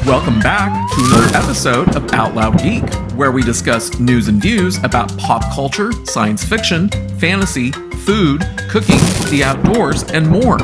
Welcome back to another episode of Out Loud Geek, where we discuss news and views about pop culture, science fiction, fantasy, food, cooking, the outdoors, and more.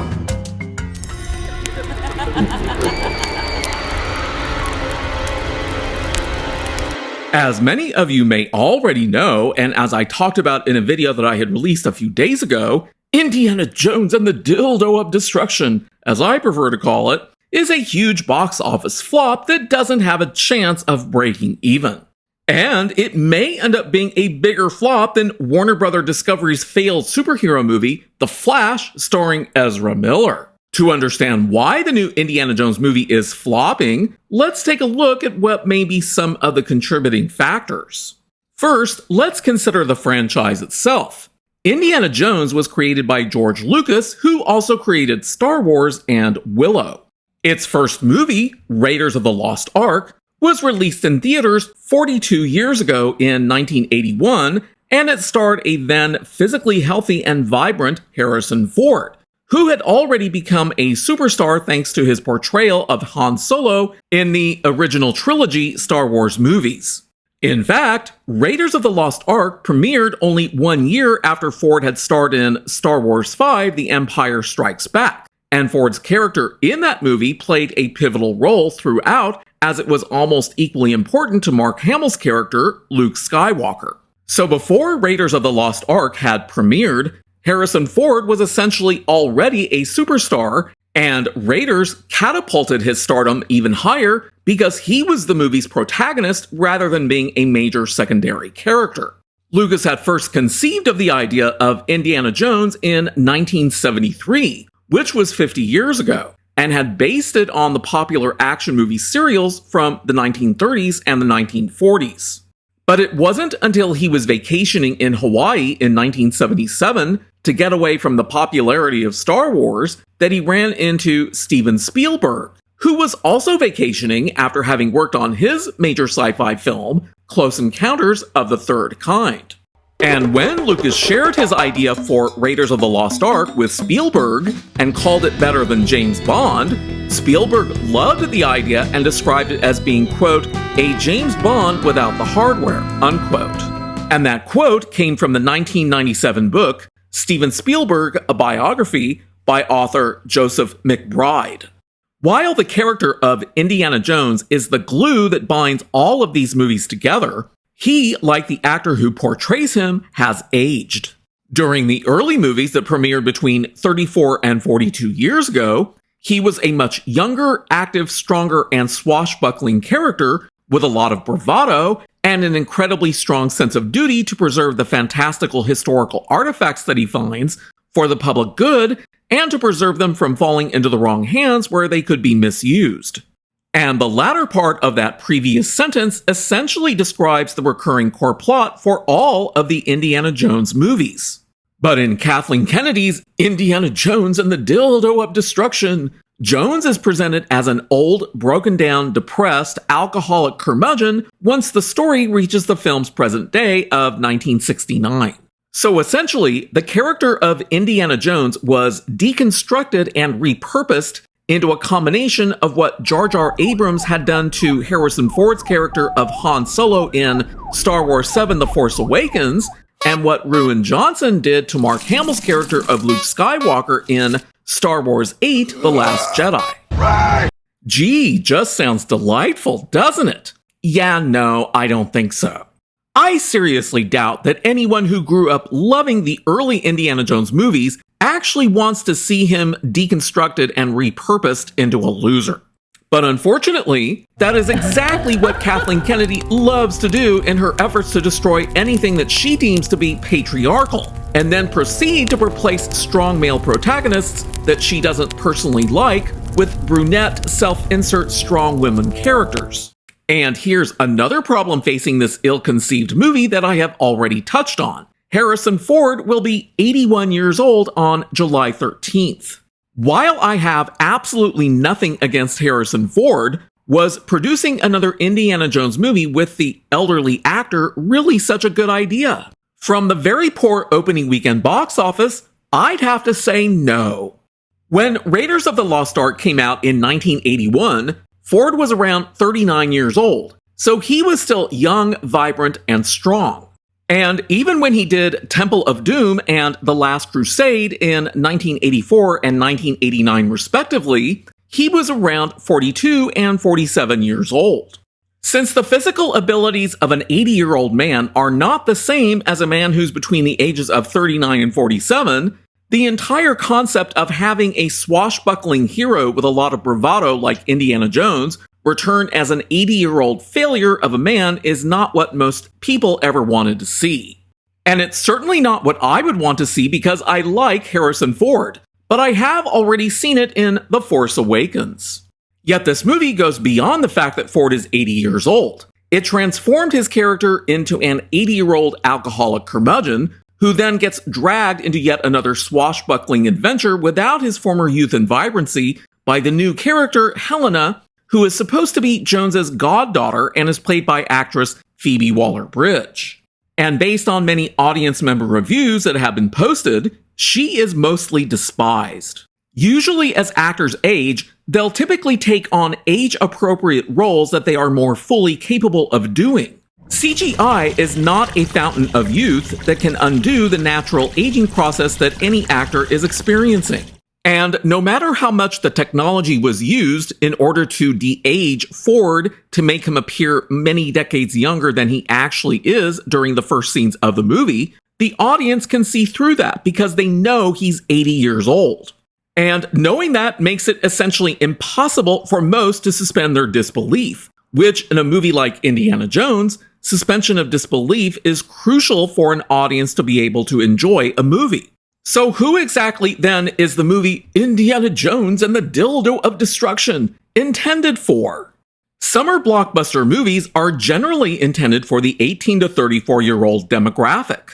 As many of you may already know, and as I talked about in a video that I had released a few days ago, Indiana Jones and the Dildo of Destruction, as I prefer to call it, is a huge box office flop that doesn't have a chance of breaking even. And it may end up being a bigger flop than Warner Bros. Discovery's failed superhero movie, The Flash, starring Ezra Miller. To understand why the new Indiana Jones movie is flopping, let's take a look at what may be some of the contributing factors. First, let's consider the franchise itself. Indiana Jones was created by George Lucas, who also created Star Wars and Willow. Its first movie, Raiders of the Lost Ark, was released in theaters 42 years ago in 1981, and it starred a then physically healthy and vibrant Harrison Ford, who had already become a superstar thanks to his portrayal of Han Solo in the original trilogy Star Wars movies. In fact, Raiders of the Lost Ark premiered only 1 year after Ford had starred in Star Wars V: The Empire Strikes Back. And Ford's character in that movie played a pivotal role throughout, as it was almost equally important to Mark Hamill's character, Luke Skywalker. So before Raiders of the Lost Ark had premiered, Harrison Ford was essentially already a superstar, and Raiders catapulted his stardom even higher because he was the movie's protagonist rather than being a major secondary character. Lucas had first conceived of the idea of Indiana Jones in 1973, which was 50 years ago, and had based it on the popular action movie serials from the 1930s and the 1940s. But it wasn't until he was vacationing in Hawaii in 1977 to get away from the popularity of Star Wars that he ran into Steven Spielberg, who was also vacationing after having worked on his major sci-fi film, Close Encounters of the Third Kind. And when Lucas shared his idea for Raiders of the Lost Ark with Spielberg and called it better than James Bond, Spielberg loved the idea and described it as being, quote, a James Bond without the hardware, unquote. And that quote came from the 1997 book, Steven Spielberg, a Biography, by author Joseph McBride. While the character of Indiana Jones is the glue that binds all of these movies together, he, like the actor who portrays him, has aged. During the early movies that premiered between 34 and 42 years ago, he was a much younger, active, stronger, and swashbuckling character with a lot of bravado and an incredibly strong sense of duty to preserve the fantastical historical artifacts that he finds for the public good and to preserve them from falling into the wrong hands where they could be misused. And the latter part of that previous sentence essentially describes the recurring core plot for all of the Indiana Jones movies. But in Kathleen Kennedy's Indiana Jones and the Dildo of Destruction, Jones is presented as an old, broken down, depressed, alcoholic curmudgeon once the story reaches the film's present day of 1969. So essentially, the character of Indiana Jones was deconstructed and repurposed into a combination of what Jar Jar Abrams had done to Harrison Ford's character of Han Solo in Star Wars VII: The Force Awakens, and what Rian Johnson did to Mark Hamill's character of Luke Skywalker in Star Wars VIII: The Last Jedi. Right. Gee, just sounds delightful, doesn't it? Yeah, no, I don't think so. I seriously doubt that anyone who grew up loving the early Indiana Jones movies actually wants to see him deconstructed and repurposed into a loser. But unfortunately, that is exactly what Kathleen Kennedy loves to do in her efforts to destroy anything that she deems to be patriarchal, and then proceed to replace strong male protagonists that she doesn't personally like with brunette, self-insert strong women characters. And here's another problem facing this ill-conceived movie that I have already touched on. Harrison Ford will be 81 years old on July 13th. While I have absolutely nothing against Harrison Ford, was producing another Indiana Jones movie with the elderly actor really such a good idea? From the very poor opening weekend box office, I'd have to say no. When Raiders of the Lost Ark came out in 1981, Ford was around 39 years old, so he was still young, vibrant, and strong. And even when he did Temple of Doom and The Last Crusade in 1984 and 1989 respectively, he was around 42 and 47 years old. Since the physical abilities of an 80-year-old man are not the same as a man who's between the ages of 39 and 47, the entire concept of having a swashbuckling hero with a lot of bravado like Indiana Jones return as an 80-year-old failure of a man is not what most people ever wanted to see. And it's certainly not what I would want to see because I like Harrison Ford, but I have already seen it in The Force Awakens. Yet this movie goes beyond the fact that Ford is 80 years old. It transformed his character into an 80-year-old alcoholic curmudgeon who then gets dragged into yet another swashbuckling adventure without his former youth and vibrancy by the new character, Helena, who is supposed to be Jones's goddaughter and is played by actress Phoebe Waller-Bridge. And based on many audience member reviews that have been posted, she is mostly despised. Usually as actors age, they'll typically take on age-appropriate roles that they are more fully capable of doing. CGI is not a fountain of youth that can undo the natural aging process that any actor is experiencing. And no matter how much the technology was used in order to de-age Ford to make him appear many decades younger than he actually is during the first scenes of the movie, the audience can see through that because they know he's 80 years old. And knowing that makes it essentially impossible for most to suspend their disbelief, which in a movie like Indiana Jones, suspension of disbelief is crucial for an audience to be able to enjoy a movie. So who exactly then is the movie Indiana Jones and the Dildo of Destruction intended for? Summer blockbuster movies are generally intended for the 18 to 34-year-old demographic.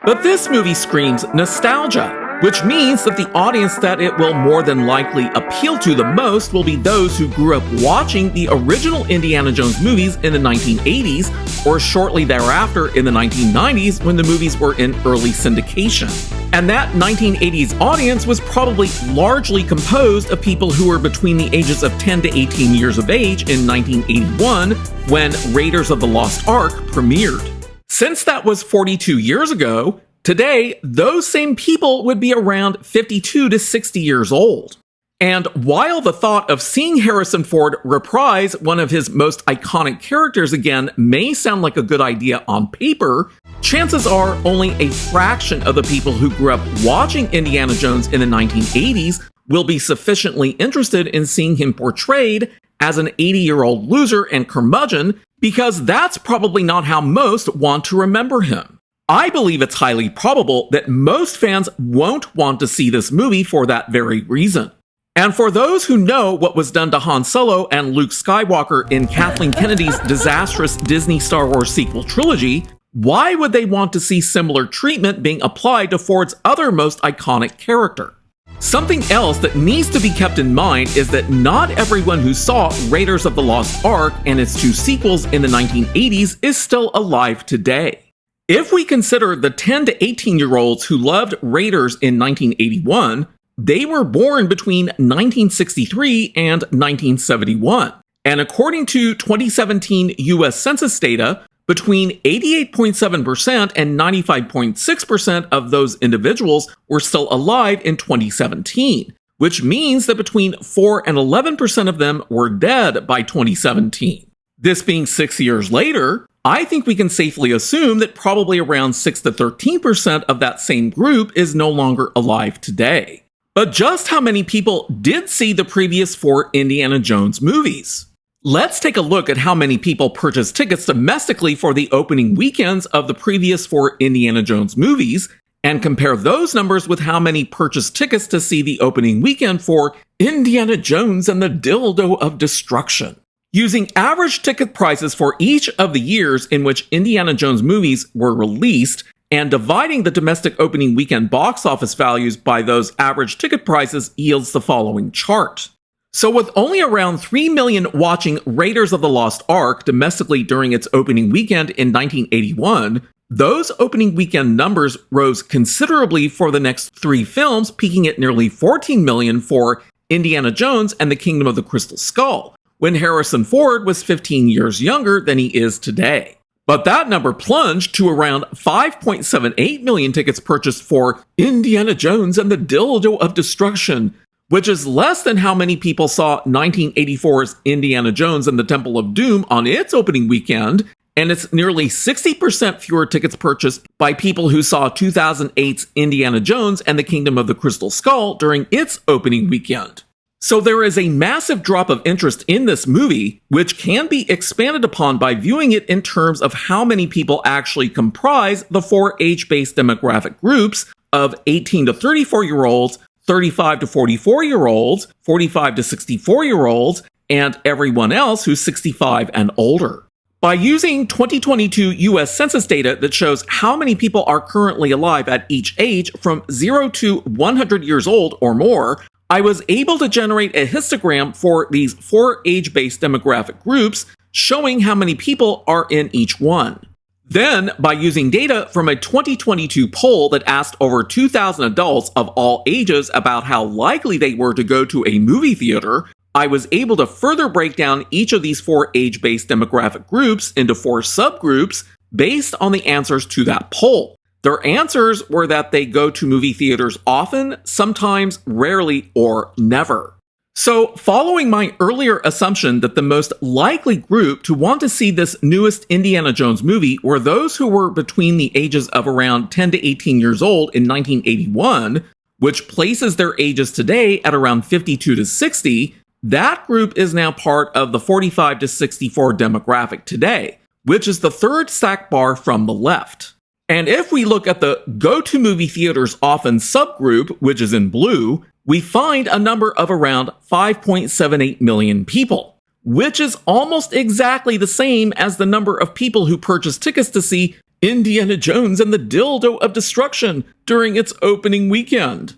But this movie screams nostalgia, which means that the audience that it will more than likely appeal to the most will be those who grew up watching the original Indiana Jones movies in the 1980s or shortly thereafter in the 1990s when the movies were in early syndication. And that 1980s audience was probably largely composed of people who were between the ages of 10 to 18 years of age in 1981 when Raiders of the Lost Ark premiered. Since that was 42 years ago, today, those same people would be around 52 to 60 years old. And while the thought of seeing Harrison Ford reprise one of his most iconic characters again may sound like a good idea on paper, chances are only a fraction of the people who grew up watching Indiana Jones in the 1980s will be sufficiently interested in seeing him portrayed as an 80-year-old loser and curmudgeon, because that's probably not how most want to remember him. I believe it's highly probable that most fans won't want to see this movie for that very reason. And for those who know what was done to Han Solo and Luke Skywalker in Kathleen Kennedy's disastrous Disney Star Wars sequel trilogy, why would they want to see similar treatment being applied to Ford's other most iconic character? Something else that needs to be kept in mind is that not everyone who saw Raiders of the Lost Ark and its two sequels in the 1980s is still alive today. If we consider the 10 to 18-year-olds who loved Raiders in 1981, they were born between 1963 and 1971. And according to 2017 US Census data, between 88.7% and 95.6% of those individuals were still alive in 2017, which means that between 4 and 11% of them were dead by 2017. This being 6 years later, I think we can safely assume that probably around 6 to 13% of that same group is no longer alive today. But just how many people did see the previous 4 Indiana Jones movies? Let's take a look at how many people purchased tickets domestically for the opening weekends of the previous 4 Indiana Jones movies, and compare those numbers with how many purchased tickets to see the opening weekend for Indiana Jones and the Dildo of Destruction. Using average ticket prices for each of the years in which Indiana Jones movies were released, and dividing the domestic opening weekend box office values by those average ticket prices yields the following chart. So with only around 3 million watching Raiders of the Lost Ark domestically during its opening weekend in 1981, those opening weekend numbers rose considerably for the next 3 films, peaking at nearly 14 million for Indiana Jones and the Kingdom of the Crystal Skull, when Harrison Ford was 15 years younger than he is today. But that number plunged to around 5.78 million tickets purchased for Indiana Jones and the Dildo of Destruction, which is less than how many people saw 1984's Indiana Jones and the Temple of Doom on its opening weekend, and it's nearly 60% fewer tickets purchased by people who saw 2008's Indiana Jones and the Kingdom of the Crystal Skull during its opening weekend. So there is a massive drop of interest in this movie, which can be expanded upon by viewing it in terms of how many people actually comprise the four age-based demographic groups of 18 to 34-year-olds, 35 to 44-year-olds, 45 to 64-year-olds, and everyone else who's 65 and older. By using 2022 US Census data that shows how many people are currently alive at each age from 0 to 100 years old or more, I was able to generate a histogram for these four age-based demographic groups, showing how many people are in each one. Then, by using data from a 2022 poll that asked over 2,000 adults of all ages about how likely they were to go to a movie theater, I was able to further break down each of these four age-based demographic groups into four subgroups based on the answers to that poll. Their answers were that they go to movie theaters often, sometimes, rarely, or never. So, following my earlier assumption that the most likely group to want to see this newest Indiana Jones movie were those who were between the ages of around 10 to 18 years old in 1981, which places their ages today at around 52 to 60, that group is now part of the 45 to 64 demographic today, which is the third stack bar from the left. And if we look at the go-to movie theaters often subgroup, which is in blue, we find a number of around 5.78 million people, which is almost exactly the same as the number of people who purchased tickets to see Indiana Jones and the Dildo of Destruction during its opening weekend.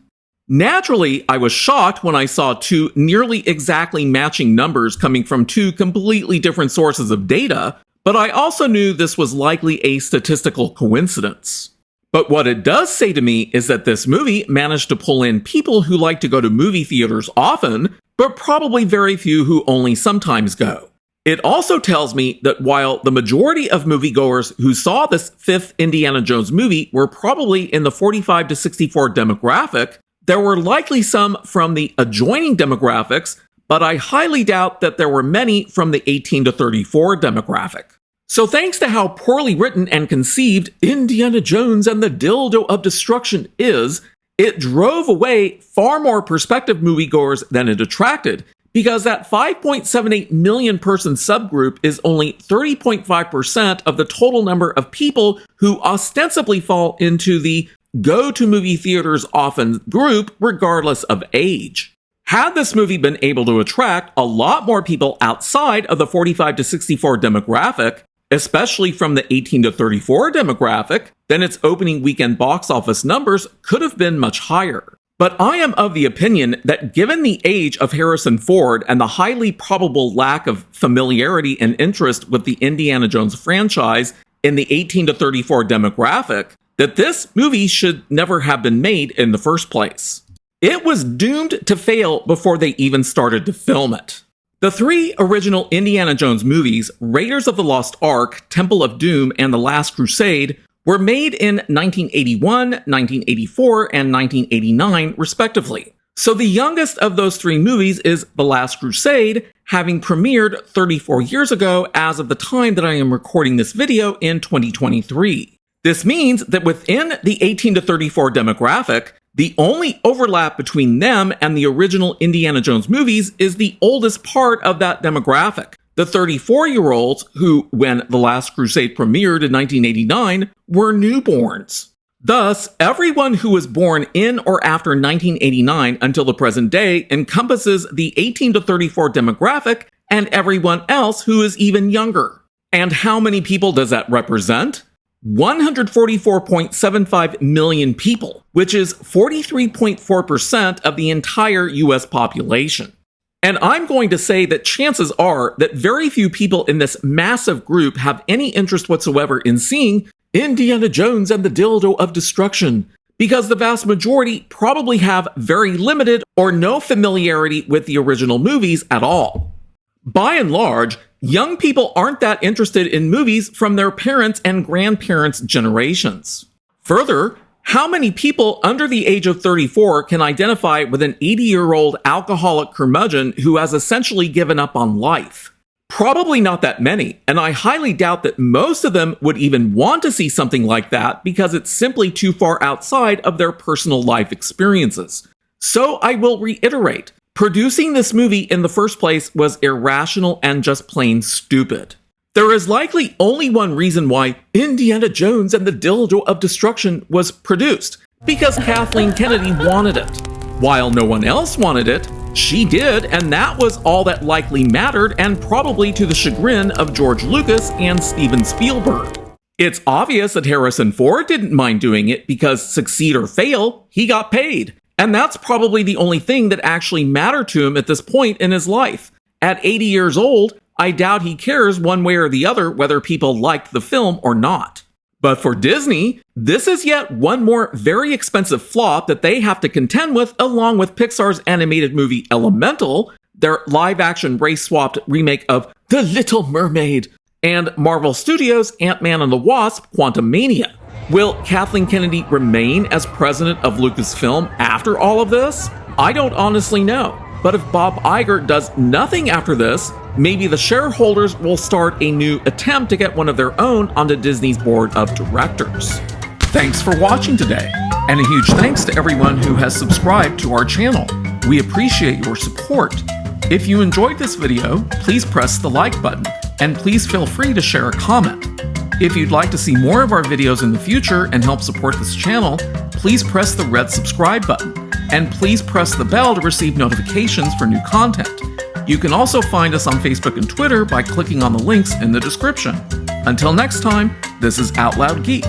Naturally, I was shocked when I saw two nearly exactly matching numbers coming from two completely different sources of data, but I also knew this was likely a statistical coincidence. But what it does say to me is that this movie managed to pull in people who like to go to movie theaters often, but probably very few who only sometimes go. It also tells me that while the majority of moviegoers who saw this fifth Indiana Jones movie were probably in the 45 to 64 demographic, there were likely some from the adjoining demographics, but I highly doubt that there were many from the 18 to 34 demographic. So thanks to how poorly written and conceived Indiana Jones and the Dildo of Destruction is, it drove away far more prospective moviegoers than it attracted, because that 5.78 million person subgroup is only 30.5% of the total number of people who ostensibly fall into the go to movie theaters often group regardless of age. Had this movie been able to attract a lot more people outside of the 45 to 64 demographic, especially from the 18 to 34 demographic, then its opening weekend box office numbers could have been much higher. But I am of the opinion that given the age of Harrison Ford and the highly probable lack of familiarity and interest with the Indiana Jones franchise in the 18 to 34 demographic, that this movie should never have been made in the first place. It was doomed to fail before they even started to film it. The three original Indiana Jones movies, Raiders of the Lost Ark, Temple of Doom, and The Last Crusade, were made in 1981, 1984, and 1989, respectively. So the youngest of those three movies is The Last Crusade, having premiered 34 years ago as of the time that I am recording this video in 2023. This means that within the 18 to 34 demographic, the only overlap between them and the original Indiana Jones movies is the oldest part of that demographic, the 34-year-olds who, when The Last Crusade premiered in 1989, were newborns. Thus, everyone who was born in or after 1989 until the present day encompasses the 18 to 34 demographic and everyone else who is even younger. And how many people does that represent? 144.75 million people, which is 43.4% of the entire US population. And I'm going to say that chances are that very few people in this massive group have any interest whatsoever in seeing Indiana Jones and the Dildo of Destruction, because the vast majority probably have very limited or no familiarity with the original movies at all. By and large, young people aren't that interested in movies from their parents' and grandparents' generations. Further, how many people under the age of 34 can identify with an 80-year-old alcoholic curmudgeon who has essentially given up on life? Probably not that many, and I highly doubt that most of them would even want to see something like that because it's simply too far outside of their personal life experiences. So I will reiterate, producing this movie in the first place was irrational and just plain stupid. There is likely only one reason why Indiana Jones and the Dildo of Destruction was produced, because Kathleen Kennedy wanted it. While no one else wanted it, she did, and that was all that likely mattered, and probably to the chagrin of George Lucas and Steven Spielberg. It's obvious that Harrison Ford didn't mind doing it because, succeed or fail, he got paid. And that's probably the only thing that actually mattered to him at this point in his life. At 80 years old, I doubt he cares one way or the other whether people liked the film or not. But for Disney, this is yet one more very expensive flop that they have to contend with, along with Pixar's animated movie Elemental, their live-action race-swapped remake of The Little Mermaid, and Marvel Studios' Ant-Man and the Wasp: Quantumania. Will Kathleen Kennedy remain as president of LucasFilm after all of this? I don't honestly know. But if Bob Iger does nothing after this, maybe the shareholders will start a new attempt to get one of their own onto Disney's board of directors. Thanks for watching today, and a huge thanks to everyone who has subscribed to our channel. We appreciate your support. If you enjoyed this video, please press the like button, and please feel free to share a comment. If you'd like to see more of our videos in the future and help support this channel, please press the red subscribe button, and please press the bell to receive notifications for new content. You can also find us on Facebook and Twitter by clicking on the links in the description. Until next time, this is Out Loud Geek.